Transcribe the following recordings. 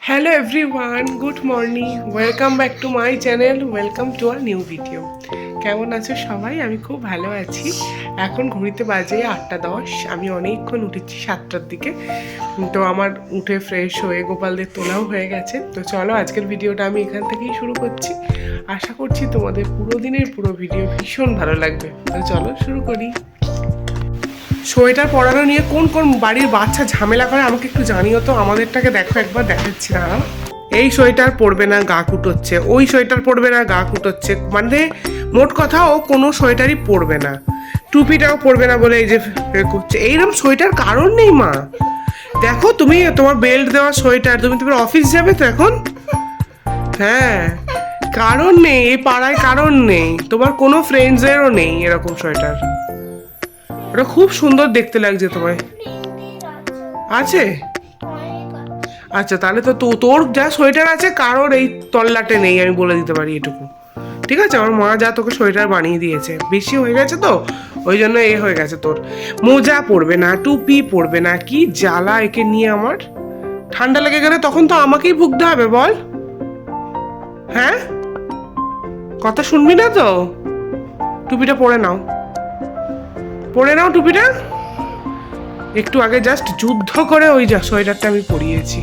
Hello everyone, good morning, welcome back to my channel, welcome to our new video. কেমন আছো সবাই? আমি খুব ভালো আছি। এখন ঘড়িতে বাজে 8:10। আমি অনেকক্ষণ উঠেছি 7টার দিকে। তো আমার উঠে ফ্রেশ হয়ে গোপালদের তোলাও হয়ে গেছে। তো চলো আজকের ভিডিওটা আমি এখান থেকেই শুরু করছি। আশা করছি তোমাদের পুরো দিনের পুরো ভিডিও ভীষণ ভালো লাগবে। তো চলো শুরু করি। সোয়েটার পরানো নিয়ে কোন কোন বাড়ির বাচ্চা ঝামেলা করে আমাকে একটু জানিও তো। আমাদেরটাকে দেখো, একবার দেখাচ্ছি না। এই সোয়েটার পরবে না, গা কুটোচ্ছে, ওই সোয়েটার পরবে না, গা কুটোচ্ছে, মানে মোট কথা ও কোনো সোয়েটারই পরবে না। টুপিটাও পরবে না বলে এই যে করছে। এইরকম সোয়েটার কারণ নেই মা। দেখো তুমি, তোমার বেল্ট দেওয়া সোয়েটার, তুমি তোমার অফিস যাবে তো এখন। হ্যাঁ, কারণ নেই, এই পাড়ায় কারণ নেই, তোমার কোনো ফ্রেন্ডসেরও নেই এরকম সোয়েটার। ওটা খুব সুন্দর দেখতে লাগছে তোমায়। আছে? আচ্ছা, তাহলে তো তোর যা সোয়েটার আছে কারোর এই তল্লাটে নেই, আমি বলে দিতে পারি এটুকু। ঠিক আছে, আমার মা যা তোকে সোয়েটার বানিয়ে দিয়েছে, বেশি হয়ে গেছে তো ওই জন্য এ হয়ে গেছে তোর। মোজা পরবে না, টুপি পরবে না, কি জ্বালা একে নিয়ে আমার। ঠান্ডা লেগে গেলে তখন তো আমাকেই ভুগতে হবে, বল। হ্যাঁ, কথা শুনবি না তো? টুপিটা পরে নাও, পরে নাও টুপিটা। একটু আগে জাস্ট যুদ্ধ করে ওই যা সোয়েটারটা আমি পরিয়েছি।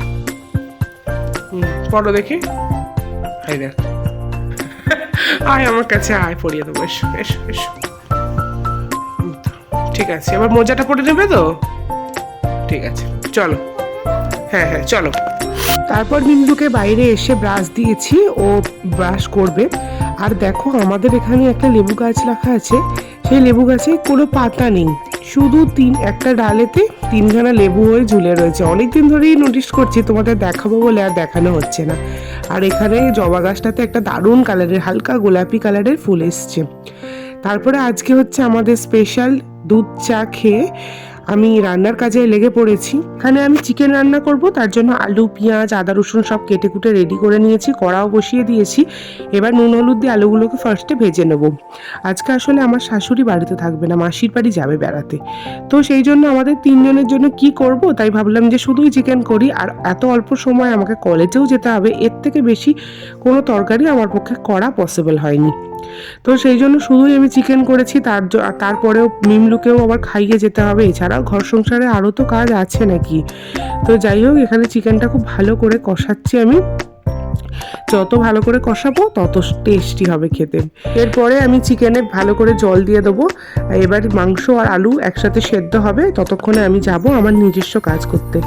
পরো দেখি। আয় দেখ, আয় আমার কাছে, আয় পরিয়ে দেবো, এসো এসো এসো। ঠিক আছে, এবার মোজাটা পরে নেবে তো? ঠিক আছে, চলো। হ্যাঁ হ্যাঁ, চলো। তারপর বিন্দুকে বাইরে এসে ব্রাশ দিয়েছি, ও ব্রাশ করবে। আর দেখো, আমাদের এখানে একটা লেবু গাছ রাখা আছে, সেই লেবু গাছে কোনো পাতা নেই, শুধু একটা ডালেতে 3খানা লেবু হয়ে ঝুলে রয়েছে। অনেকদিন ধরেই নোটিস করছি, তোমাদের দেখাবো বলে আর দেখানো হচ্ছে না। আর এখানে জবা গাছটাতে একটা দারুণ কালারের, হালকা গোলাপি কালারের ফুল এসছে। তারপরে আজকে হচ্ছে আমাদের স্পেশাল দুধ চা খেয়ে আমি রান্নার কাজে লেগে পড়েছি। এখানে আমি চিকেন রান্না করব, তার জন্য আলু, পেঁয়াজ, আদা, রসুন সব কেটে কুটে রেডি করে নিয়েছি, কড়াও বসিয়ে দিয়েছি। এবার নুন হলুদ দিয়ে আলুগুলোকে ফার্স্টে ভেজে নেব। আজকে আসলে আমার শাশুড়ি বাড়িতে থাকবে না, মাসির বাড়ি যাবে বেড়াতে। তো সেই জন্য আমাদের 3জনের জন্য কি করব, তাই ভাবলাম যে শুধুই চিকেন করি। আর এত অল্প সময় আমাকে কলেজেও যেতে হবে, এর থেকে বেশি কোনো তরকারি আমার পক্ষে করা পসিবল হয়নি। তো সেই জন্য শুধুই আমি চিকেন করেছি। তারপরেও মিমলুকেও আবার খাইয়ে যেতে হবে, এছাড়াও ঘর সংসারে আরও তো কাজ আছে নাকি। তো যাই হোক, এখানে চিকেনটা খুব ভালো করে কষাচ্ছি আমি। যত ভালো করে কষাবো তত টেস্টি হবে খেতে। এরপরে আমি চিকেনে ভালো করে জল দিয়ে দেবো। এবার মাংস আর আলু একসাথে সেদ্ধ হবে, ততক্ষণে আমি যাব আমার নিজস্ব কাজ করতে।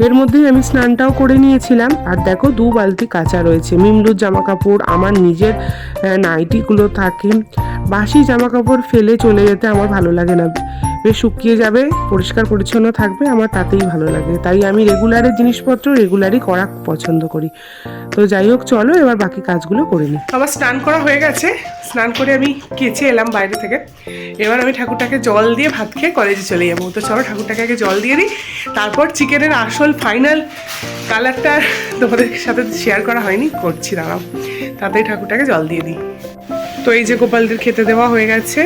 এর মধ্যেই আমি স্নানটাও করে নিয়েছিলাম। আর দেখো, 2 বালতি কাঁচা রয়েছে। মিমলুর জামা কাপড়, আমার নিজের নাইটিগুলো থাকে। বাসি জামা কাপড় ফেলে চলে যেতে আমার ভালো লাগে না, বেশ শুকিয়ে যাবে, পরিষ্কার পরিচ্ছন্ন থাকবে, আমার তাতেই ভালো লাগে। তাই আমি রেগুলারের জিনিসপত্র রেগুলারই করা পছন্দ করি। তো যাই হোক, চলো এবার বাকি কাজগুলো করে নিই। আমার স্নান করা হয়ে গেছে, স্নান করে আমি কেচে এলাম বাইরে থেকে। এবার আমি ঠাকুরটাকে জল দিয়ে ভাত খেয়ে কলেজে চলে যাবো। তো চলো ঠাকুরটাকে আগে জল দিয়ে দিই, তারপর চিকেনের আসল ফাইনাল কালারটা তোমাদের সাথে শেয়ার করা হয়নি, করছি, দাঁড়াও। তাতেই ঠাকুরটাকে জল দিয়ে দিই। তো এই যে গোপালদের খেতে দেওয়া হয়ে গেছে,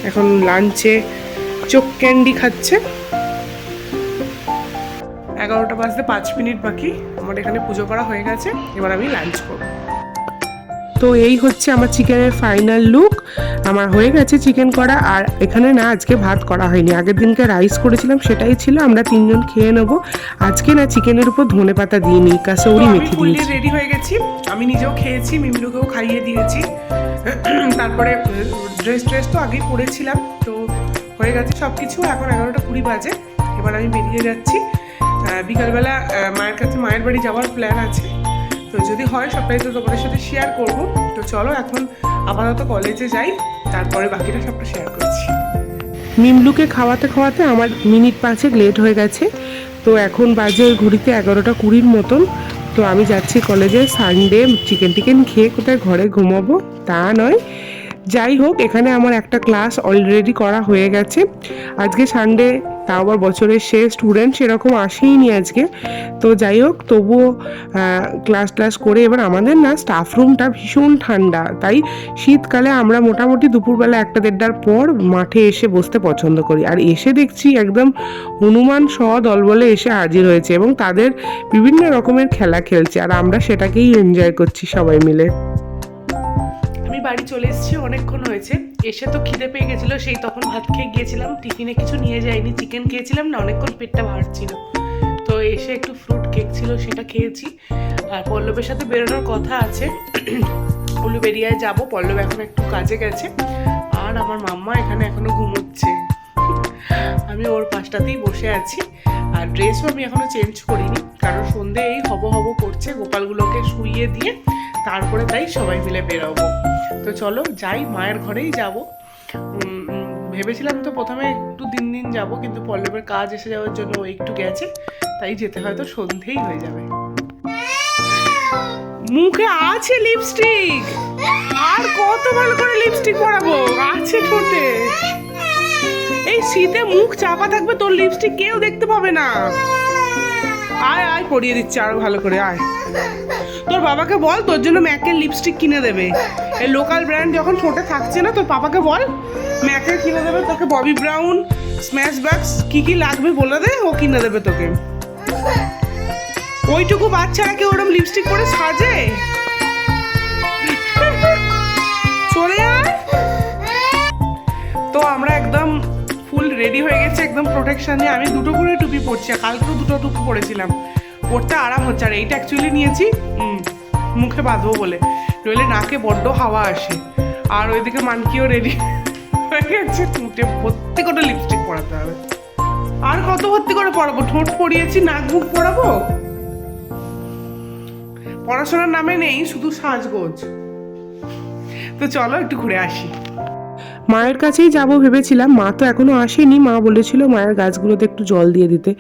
এখন লাঞ্চে চোখ ক্যান্ডি খাচ্ছে। 11টা বাজতে 5 মিনিট বাকি, আমার এখানে পুজো করা হয়ে গেছে, এবার আমি লাঞ্চ করব। তো এই হচ্ছে আমার চিকেনের ফাইনাল লুক। আমার হয়ে গেছে চিকেন করা। আর এখানে না আজকে ভাত করা হয়নি, আগের দিনকে রাইস করেছিলাম, সেটাই ছিল, আমরা 3জন খেয়ে নেবো। আজকে না চিকেনের উপর ধনেপাতা দিয়ে নিই, কাসৌরি মেথি দিয়েছি। রেডি হয়ে গেছি, আমি নিজেও খেয়েছি, মিমলুকেও খাইয়ে দিয়েছি। তারপরে ড্রেস তো আগেই পরেছিলাম, তো হয়ে গেছে সব কিছু। এখন 11টা 20 বাজে, এবার আমি বেরিয়ে যাচ্ছি। বিকালবেলা মায়ের বাড়ি যাওয়ার প্ল্যান আছে, তো যদি হয় সবটাই তো তোমাদের সাথে শেয়ার করব। তো চলো এখন আপাতত কলেজে যাই, তারপরে বাকিটা সবটা শেয়ার করছি। মিমলুকে খাওয়াতে খাওয়াতে আমার মিনিট 5 লেট হয়ে গেছে। তো এখন বাজে ঘড়িতে 11টা 20 মতন। তো আমি যাচ্ছি কলেজে। সানডে চিকেন টিকেন খেয়ে কোথায় ঘরে ঘুমাবো তা নয়। যাই হোক, এখানে আমার একটা ক্লাস অলরেডি করা হয়ে গেছে। আজকে সানডে তাও আবার বছরের শেষ, স্টুডেন্ট সেরকম আসেইনি আজকে। তো যাই হোক, তবুও ক্লাস করে এবার আমাদের না স্টাফ রুমটা ভীষণ ঠান্ডা, তাই শীতকালে আমরা মোটামুটি দুপুরবেলা 1-1:30টার পর মাঠে এসে বসতে পছন্দ করি। আর এসে দেখছি একদম হনুমান দলবলে এসে হাজির হয়েছে এবং তাদের বিভিন্ন রকমের খেলা খেলছে, আর আমরা সেটাকেই এনজয় করছি সবাই মিলে। আমি বাড়ি চলে এসেছি, অনেকক্ষণ হয়েছে। এসে তো খিদে পেয়ে গেছিলো, সেই তখন ভাত খেয়ে গিয়েছিলাম, টিফিনে কিছু নিয়ে যাইনি, চিকেন খেয়েছিলাম না, অনেকক্ষণ পেটটা ভারছিল। তো এসে একটু ফ্রুট কেক ছিল, সেটা খেয়েছি। আর পল্লবের সাথে বেরোনোর কথা আছে, উলুবেড়িয়ায় যাব। পল্লব এখন একটু কাজে গেছে, আর আমার মাম্মা এখানে এখনো ঘুমোচ্ছে। আমি ওর পাশটাতেই বসে আছি। আর ড্রেসও আমি এখনো চেঞ্জ করিনি, কারণ সন্ধে এই হব করছে, গোপালগুলোকে শুইয়ে দিয়ে তারপরে তাই সবাই মিলে বেরোবো। তো চলো যাই, মায়ের ঘরেই যাব। ভেবেছিলাম তো প্রথমে একটু দিন যাব, কিন্তু পল্লবের কাজ এসে যাওয়ার জন্য ও একটু গেছে, তাই যেতে হয়তো সন্ধেই হয়ে যাবে। মুখে আছে লিপস্টিক, আর কত ভালো করে লিপস্টিক পরাবো, আছে ঠোঁটে। এই শীতে মুখ চাপা থাকবে, তোর লিপস্টিক কেউ দেখতে পাবে না। আয় আয়, পরিয়ে দিচ্ছে আরো ভালো করে, আয়। তোর বাবাকে বল তোর জন্য ম্যাকের লিপস্টিক কিনে দেবে। এই লোকাল ব্র্যান্ড যখন ঠোঁটে থাকছে না, তোর পাপাকে বল ম্যাকের কিনে দেবে তোকে। ববি ব্রাউন, স্ম্যাশ ব্যাগস, কি লাগবে বলে দে, ও কিনে দেবে তোকে। ওইটুকু বাচ্চারা কেউ ওরকম লিপস্টিক পরে সাজে? চলে আয়। তো আমরা একদম ফুল রেডি হয়ে গেছে, একদম প্রোটেকশন নিয়ে। আমি দুটো করে টুপি পরছি, কালকেও দুটো টুপি পরেছিলাম, পরতে আরাম হচ্ছে। আর এইটা অ্যাকচুয়ালি নিয়েছি মুখে বাঁধবো বলে, নইলে নাকে বড্ড হাওয়া আসে। আর ওইদিকে মানকিও রেডি হয়ে গেছে, ঠোঁটে ভর্তি করে লিপস্টিক পরাতে হবে। আর কত ভর্তি করে পরাবো? ঠোঁট পরিয়েছি, নাক মুখ পরাবো। পড়াশোনার নামে নেই, শুধু সাজগোজ। তো চলো একটু ঘুরে আসি। মায়ের কাছেই যাব ভেবেছিলাম, মা তো এখনো আসেনি। মা বলেছিল মায়ের গাছগুলোতে একটু জল দিয়ে দিতে,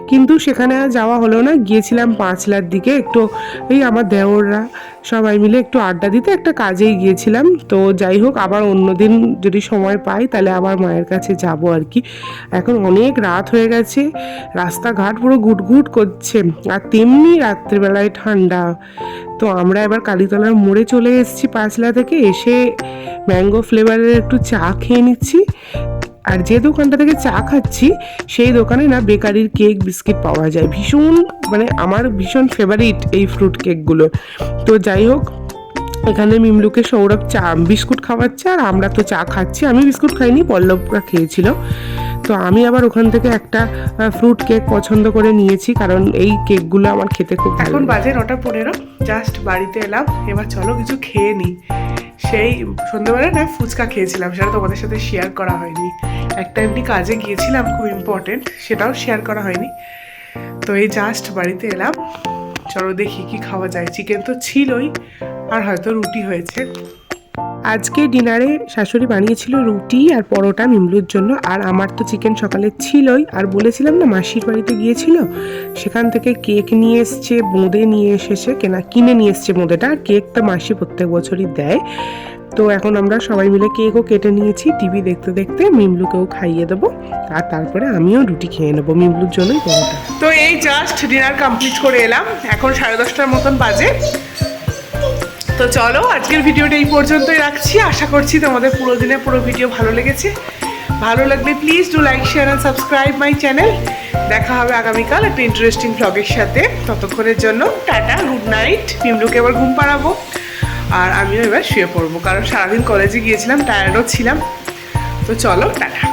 কিন্তু সেখানে আর যাওয়া হলো না। গিয়েছিলাম পাঁচলার দিকে একটু, এই আমার দেওররা সবাই মিলে একটু আড্ডা দিতে, একটা কাজেই গিয়েছিলাম। তো যাই হোক, আবার অন্যদিন যদি সময় পাই তাহলে আবার মায়ের কাছে যাব আর কি। এখন অনেক রাত হয়ে গেছে, রাস্তাঘাট পুরো ঘুটঘুট করছে, আর তেমনি রাত্রিবেলায় ঠান্ডা। তো আমরা এবার কালীতলার মোড়ে চলে এসেছি পাঁচলা থেকে। এসে ম্যাঙ্গো ফ্লেভারের একটু চা খেয়ে নিচ্ছি। আর যে দোকানটা থেকে চা খাচ্ছি সেই দোকানে না বেকারির কেক বিস্কিট পাওয়া যায়, ভীষণ মানে আমার ভীষণ ফেভারিট এই ফ্রুট কেকগুলো। তো যাই হোক, এখানে মিমলুকে সৌরভ চা বিস্কুট খাওয়াচ্ছে, আর আমরা তো চা খাচ্ছি। আমি বিস্কুট খাইনি, পল্লবরা খেয়েছিল। তো আমি আবার ওখান থেকে একটা ফ্রুট কেক পছন্দ করে নিয়েছি, কারণ এই কেকগুলো আমার খেতে খুব ভালো। এখন বাজে 9:15, জাস্ট বাড়িতে এলাম। এবার চলো কিছু খেয়ে নিই। সেই সন্ধ্যেবেলা না ফুচকা খেয়েছিলাম, সেটা তোমাদের সাথে শেয়ার করা হয়নি। একটা এমনি কাজে গিয়েছিলাম খুব ইম্পর্টেন্ট, সেটাও শেয়ার করা হয়নি। তো এই জাস্ট বাড়িতে এলাম, চলো দেখি কি খাওয়া যায়। চিকেন তো ছিলই, আর হয়তো রুটি হয়েছে। আজকে ডিনারে শাশুড়ি বানিয়েছিল রুটি আর পরোটা মিমলুর জন্য, আর আমার তো চিকেন সকালে ছিলই। আর বলেছিলাম না মাসির বাড়িতে গিয়েছিল, সেখান থেকে কেক নিয়ে এসছে, বোঁদে নিয়ে এসেছে, কিনে নিয়ে এসছে বোঁদেটা। আর কেকটা মাসি প্রত্যেক বছরই দেয়। তো এখন আমরা সবাই মিলে কেকও কেটে নিয়েছি, টিভি দেখতে দেখতে মিমলুকেও খাইয়ে দেবো, আর তারপরে আমিও রুটি খেয়ে নেবো, মিমলুর জন্যই পরোটা। তো এই জাস্ট ডিনার কমপ্লিট করে এলাম, এখন 10:30টার মতন বাজে। তো চলো আজকের ভিডিওটা এই পর্যন্তই রাখছি। আশা করছি তোমাদের পুরো ভিডিও ভালো লেগেছে। ভালো লাগলে please do like, share and subscribe my channel. দেখা হবে আগামীকাল একটা ইন্টারেস্টিং ব্লগের সাথে। ততক্ষণের জন্য টাটা, গুড নাইট। মিমলুকে এবার ঘুম পাড়াবো, আর আমিও এবার শুয়ে পড়বো, কারণ সারাদিন কলেজে গিয়েছিলাম, টায়ার্ডও ছিলাম। তো চলো টাটা।